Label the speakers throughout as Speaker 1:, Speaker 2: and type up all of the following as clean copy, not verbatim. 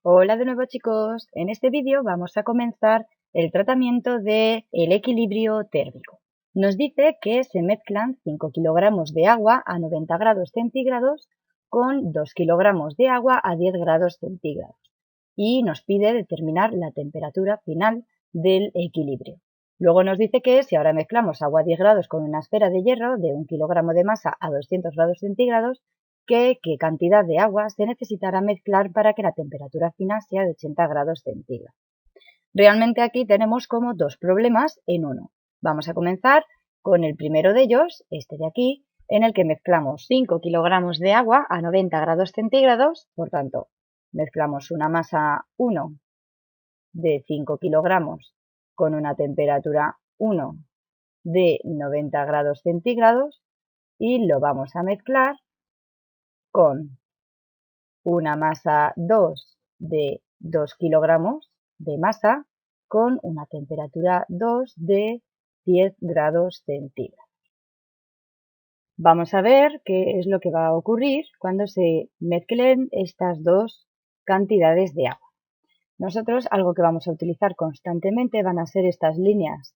Speaker 1: Hola de nuevo chicos, en este vídeo vamos a comenzar el tratamiento del equilibrio térmico. Nos dice que se mezclan 5 kilogramos de agua a 90 grados centígrados con 2 kilogramos de agua a 10 grados centígrados y nos pide determinar la temperatura final del equilibrio. Luego nos dice que si ahora mezclamos agua a 10 grados con una esfera de hierro de 1 kilogramo de masa a 200 grados centígrados, qué cantidad de agua se necesitará mezclar para que la temperatura final sea de 80 grados centígrados. Realmente aquí tenemos como dos problemas en uno. Vamos a comenzar con el primero de ellos, este de aquí, en el que mezclamos 5 kilogramos de agua a 90 grados centígrados, por tanto, mezclamos una masa 1 de 5 kilogramos con una temperatura 1 de 90 grados centígrados y lo vamos a mezclar con una masa 2 de 2 kilogramos de masa con una temperatura 2 de 10 grados centígrados. Vamos a ver qué es lo que va a ocurrir cuando se mezclen estas dos cantidades de agua. Nosotros algo que vamos a utilizar constantemente van a ser estas líneas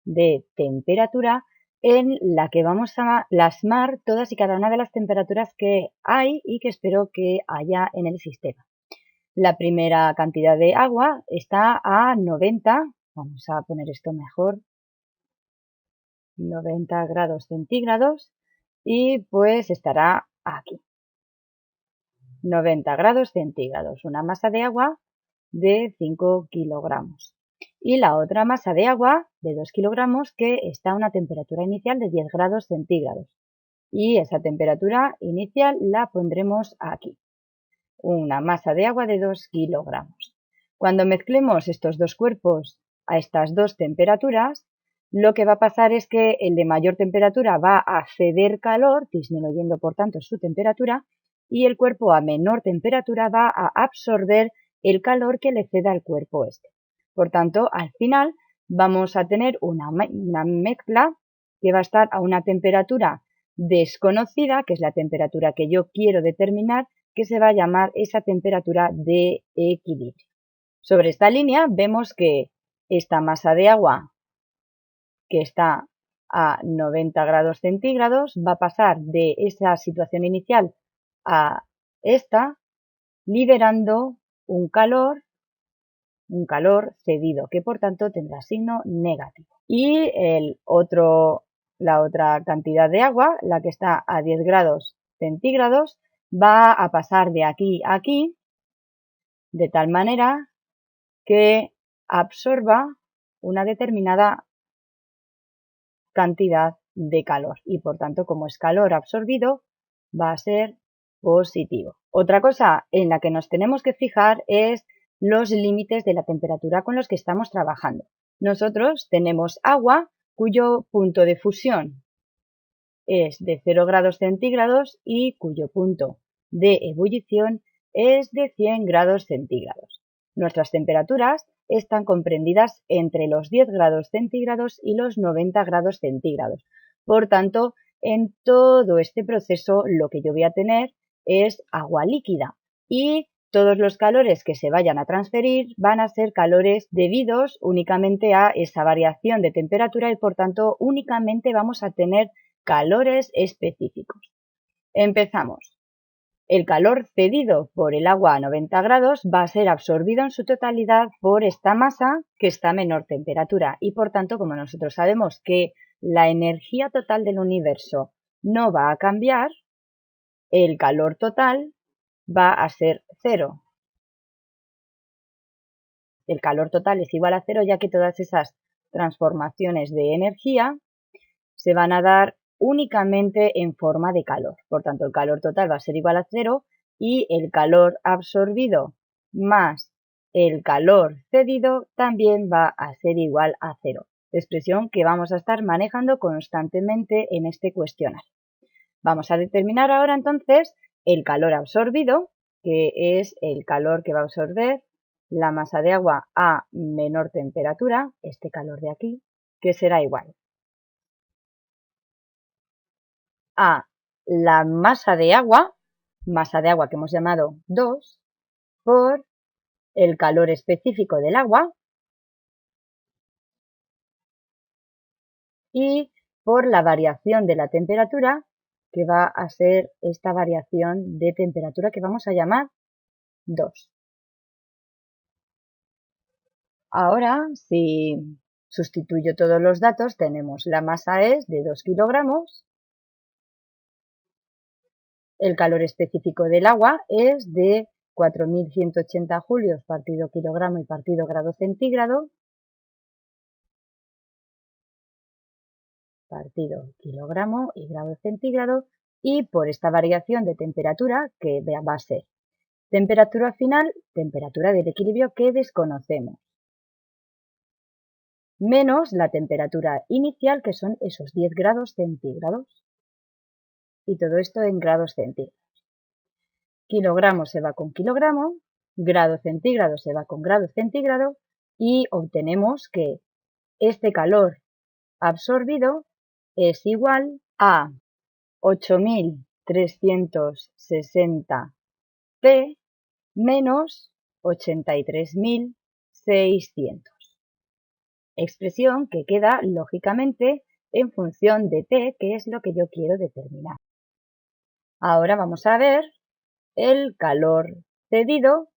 Speaker 1: de temperatura en la que vamos a plasmar todas y cada una de las temperaturas que hay y que espero que haya en el sistema. La primera cantidad de agua está a 90, vamos a poner esto mejor, 90 grados centígrados y pues estará aquí. 90 grados centígrados, una masa de agua de 5 kilogramos. Y la otra masa de agua de 2 kilogramos que está a una temperatura inicial de 10 grados centígrados. Y esa temperatura inicial la pondremos aquí. Una masa de agua de 2 kilogramos. Cuando mezclemos estos dos cuerpos a estas dos temperaturas, lo que va a pasar es que el de mayor temperatura va a ceder calor, disminuyendo por tanto su temperatura, y el cuerpo a menor temperatura va a absorber el calor que le ceda al cuerpo este. Por tanto, al final vamos a tener una mezcla que va a estar a una temperatura desconocida, que es la temperatura que yo quiero determinar, que se va a llamar esa temperatura de equilibrio. Sobre esta línea vemos que esta masa de agua que está a 90 grados centígrados va a pasar de esa situación inicial a esta, liberando un calor cedido, que por tanto tendrá signo negativo. Y la otra cantidad de agua, la que está a 10 grados centígrados, va a pasar de aquí a aquí, de tal manera que absorba una determinada cantidad de calor y por tanto, como es calor absorbido, va a ser positivo. Otra cosa en la que nos tenemos que fijar es los límites de la temperatura con los que estamos trabajando. Nosotros tenemos agua cuyo punto de fusión es de 0 grados centígrados y cuyo punto de ebullición es de 100 grados centígrados. Nuestras temperaturas están comprendidas entre los 10 grados centígrados y los 90 grados centígrados. Por tanto, en todo este proceso lo que yo voy a tener es agua líquida y todos los calores que se vayan a transferir van a ser calores debidos únicamente a esa variación de temperatura y por tanto únicamente vamos a tener calores específicos. Empezamos. El calor cedido por el agua a 90 grados va a ser absorbido en su totalidad por esta masa que está a menor temperatura y por tanto, como nosotros sabemos que la energía total del universo no va a cambiar, el calor total va a ser cero. El calor total es igual a cero ya que todas esas transformaciones de energía se van a dar únicamente en forma de calor. Por tanto, el calor total va a ser igual a cero y el calor absorbido más el calor cedido también va a ser igual a cero. Expresión que vamos a estar manejando constantemente en este cuestionario. Vamos a determinar ahora entonces el calor absorbido, que es el calor que va a absorber la masa de agua a menor temperatura, este calor de aquí, que será igual a la masa de agua que hemos llamado 2, por el calor específico del agua y por la variación de la temperatura, que va a ser esta variación de temperatura que vamos a llamar 2. Ahora, si sustituyo todos los datos, tenemos la masa es de 2 kilogramos, el calor específico del agua es de 4180 julios partido kilogramo y partido grado centígrado, partido kilogramo y grado centígrado, y por esta variación de temperatura que va a ser temperatura final, temperatura del equilibrio que desconocemos, menos la temperatura inicial que son esos 10 grados centígrados, y todo esto en grados centígrados. Kilogramo se va con kilogramo, grado centígrado se va con grado centígrado y obtenemos que este calor absorbido es igual a 8360 P menos 83600. Expresión que queda lógicamente en función de T, que es lo que yo quiero determinar. Ahora vamos a ver el calor cedido,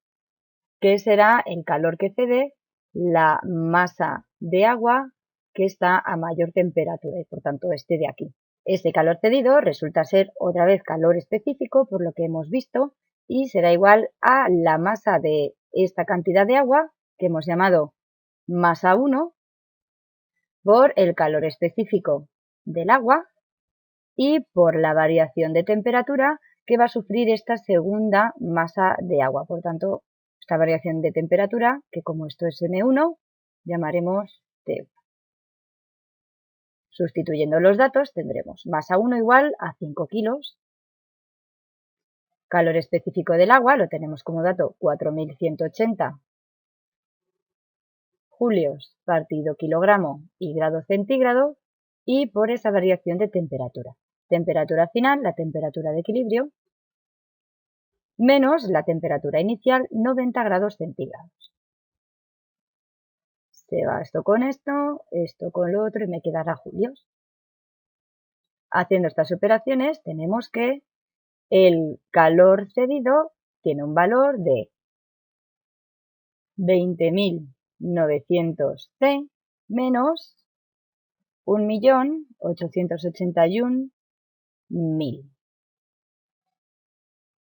Speaker 1: que será el calor que cede la masa de agua que está a mayor temperatura y por tanto este de aquí. Este calor cedido resulta ser otra vez calor específico por lo que hemos visto y será igual a la masa de esta cantidad de agua que hemos llamado masa 1 por el calor específico del agua y por la variación de temperatura que va a sufrir esta segunda masa de agua. Por tanto, esta variación de temperatura, que como esto es M1, llamaremos T1. Sustituyendo los datos tendremos masa 1 igual a 5 kilos. Calor específico del agua lo tenemos como dato 4180 julios partido kilogramo y grado centígrado, y por esa variación de temperatura. Temperatura final, la temperatura de equilibrio, menos la temperatura inicial, 90 grados centígrados. Se va esto con lo otro y me quedará julios. Haciendo estas operaciones tenemos que el calor cedido tiene un valor de 20.900 C menos 1.881.000.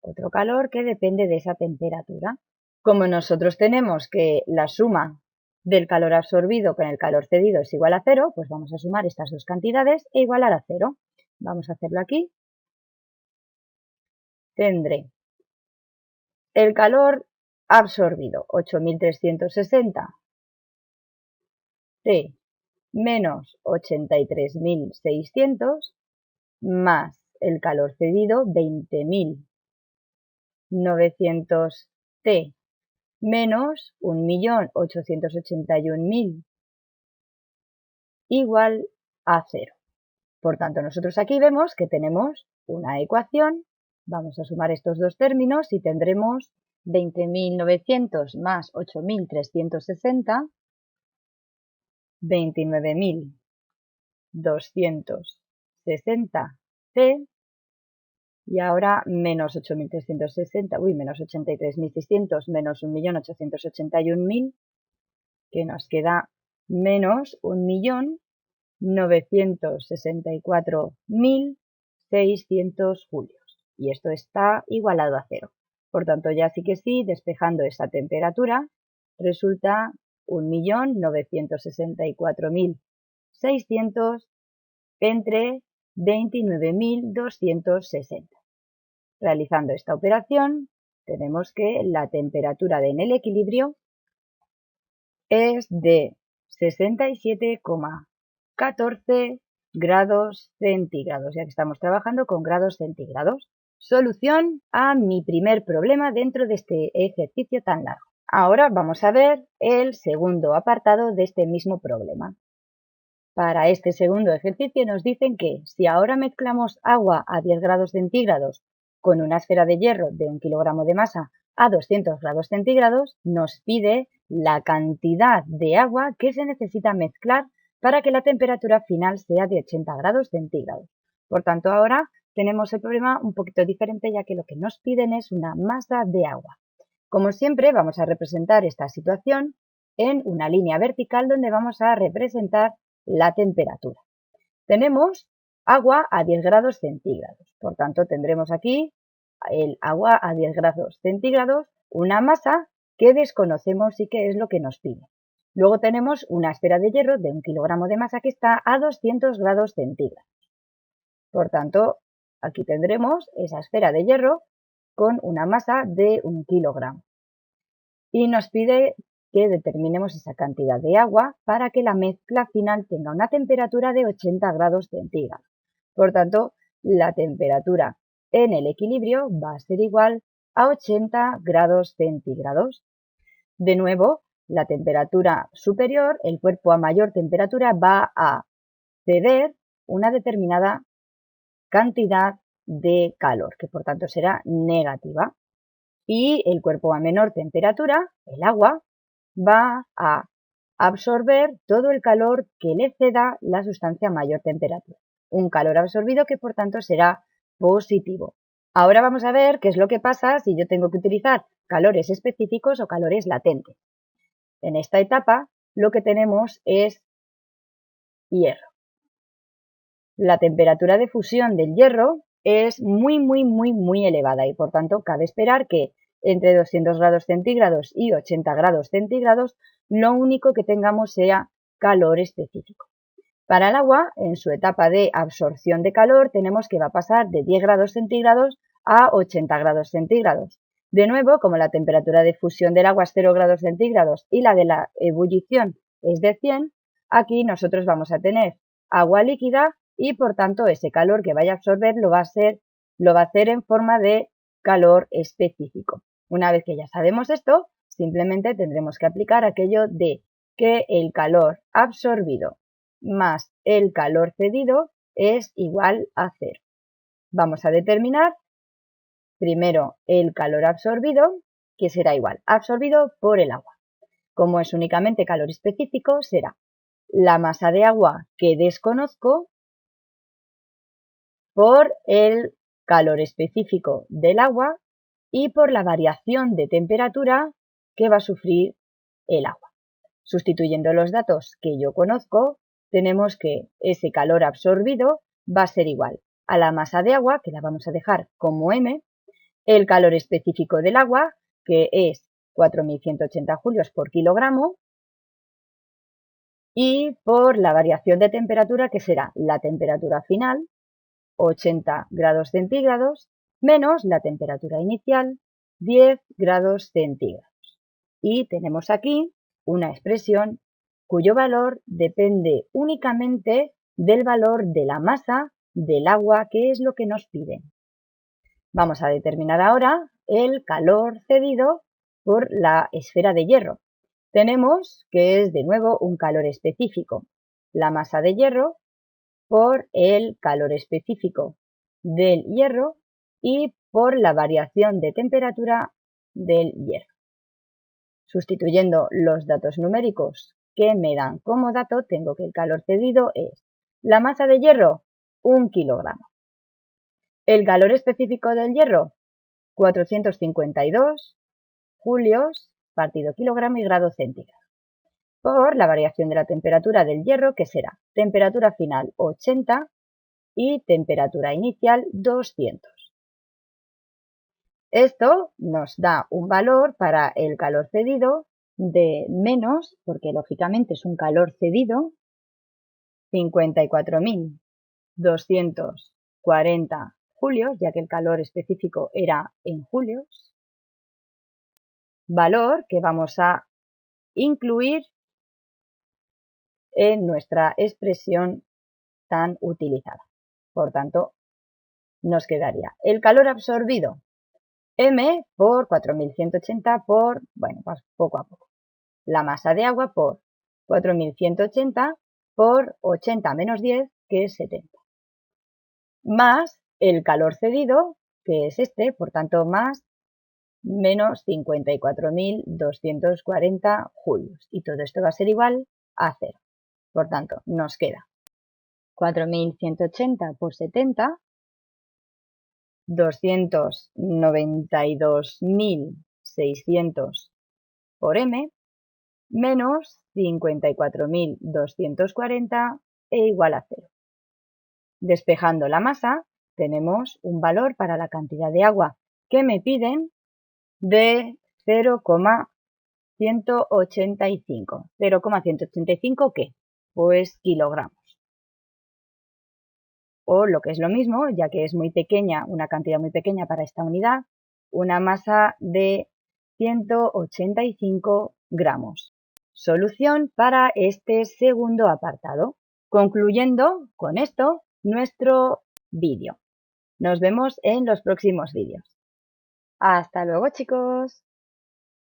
Speaker 1: Otro calor que depende de esa temperatura. Como nosotros tenemos que la suma del calor absorbido con el calor cedido es igual a 0, pues vamos a sumar estas dos cantidades e igualar a 0. Vamos a hacerlo aquí. Tendré el calor absorbido, 8.360 T menos 83.600 más el calor cedido, 20.900 T menos 1.881.000 igual a 0. Por tanto, nosotros aquí vemos que tenemos una ecuación. Vamos a sumar estos dos términos y tendremos 20.900 más 8.360, 29.260 T, y ahora menos 8.360, menos 83.600 menos 1.881.000, que nos queda menos 1.964.600 julios. Y esto está igualado a 0. Por tanto, ya sí que sí, despejando esa temperatura, resulta 1.964.600 entre 29.260. Realizando esta operación, tenemos que la temperatura en el equilibrio es de 67,14 grados centígrados, ya que estamos trabajando con grados centígrados. Solución a mi primer problema dentro de este ejercicio tan largo. Ahora vamos a ver el segundo apartado de este mismo problema. Para este segundo ejercicio nos dicen que si ahora mezclamos agua a 10 grados centígrados con una esfera de hierro de 1 kilogramo de masa a 200 grados centígrados, nos pide la cantidad de agua que se necesita mezclar para que la temperatura final sea de 80 grados centígrados. Por tanto, ahora tenemos el problema un poquito diferente, ya que lo que nos piden es una masa de agua. Como siempre, vamos a representar esta situación en una línea vertical donde vamos a representar la temperatura. Tenemos agua a 10 grados centígrados, por tanto tendremos aquí el agua a 10 grados centígrados, una masa que desconocemos y que es lo que nos pide. Luego tenemos una esfera de hierro de 1 kilogramo de masa que está a 200 grados centígrados. Por tanto, aquí tendremos esa esfera de hierro con una masa de 1 kilogramo. Y nos pide que determinemos esa cantidad de agua para que la mezcla final tenga una temperatura de 80 grados centígrados. Por tanto, la temperatura en el equilibrio va a ser igual a 80 grados centígrados. De nuevo, la temperatura superior, el cuerpo a mayor temperatura, va a ceder una determinada cantidad de calor, que por tanto será negativa. Y el cuerpo a menor temperatura, el agua, va a absorber todo el calor que le ceda la sustancia a mayor temperatura. Un calor absorbido que por tanto será positivo. Ahora vamos a ver qué es lo que pasa si yo tengo que utilizar calores específicos o calores latentes. En esta etapa lo que tenemos es hierro. La temperatura de fusión del hierro es muy elevada y por tanto cabe esperar que entre 200 grados centígrados y 80 grados centígrados lo único que tengamos sea calor específico. Para el agua, en su etapa de absorción de calor, tenemos que va a pasar de 10 grados centígrados a 80 grados centígrados. De nuevo, como la temperatura de fusión del agua es 0 grados centígrados y la de la ebullición es de 100, aquí nosotros vamos a tener agua líquida y por tanto ese calor que vaya a absorber lo va a hacer en forma de calor específico. Una vez que ya sabemos esto, simplemente tendremos que aplicar aquello de que el calor absorbido más el calor cedido es igual a 0. Vamos a determinar primero el calor absorbido, que será igual absorbido por el agua. Como es únicamente calor específico, será la masa de agua que desconozco por el calor específico del agua y por la variación de temperatura que va a sufrir el agua. Sustituyendo los datos que yo conozco, tenemos que ese calor absorbido va a ser igual a la masa de agua, que la vamos a dejar como m, el calor específico del agua, que es 4180 julios por kilogramo, y por la variación de temperatura, que será la temperatura final, 80 grados centígrados, menos la temperatura inicial, 10 grados centígrados. Y tenemos aquí una expresión cuyo valor depende únicamente del valor de la masa del agua, que es lo que nos piden. Vamos a determinar ahora el calor cedido por la esfera de hierro. Tenemos que es de nuevo un calor específico, la masa de hierro por el calor específico del hierro y por la variación de temperatura del hierro. Sustituyendo los datos numéricos que me dan como dato, tengo que el calor cedido es la masa de hierro, 1 kilogramo. El calor específico del hierro, 452 julios partido kilogramo y grado centígrado. Por la variación de la temperatura del hierro, que será temperatura final 80 y temperatura inicial 200. Esto nos da un valor para el calor cedido de menos, porque lógicamente es un calor cedido, 54.240 julios, ya que el calor específico era en julios, valor que vamos a incluir en nuestra expresión tan utilizada. Por tanto, nos quedaría el calor absorbido, m por 4180 por, bueno, pues poco a poco. La masa de agua por 4180 por 80 menos 10, que es 70. Más el calor cedido, que es este, por tanto más menos 54.240 julios. Y todo esto va a ser igual a 0. Por tanto, nos queda 4.180 por 70, 292.600 por m, menos 54.240 e igual a 0. Despejando la masa, tenemos un valor para la cantidad de agua que me piden de 0,185. ¿0,185 qué? Pues kilogramos. O lo que es lo mismo, ya que es muy pequeña, una cantidad muy pequeña para esta unidad, una masa de 185 gramos. Solución para este segundo apartado. Concluyendo con esto nuestro vídeo. Nos vemos en los próximos vídeos. Hasta luego, chicos.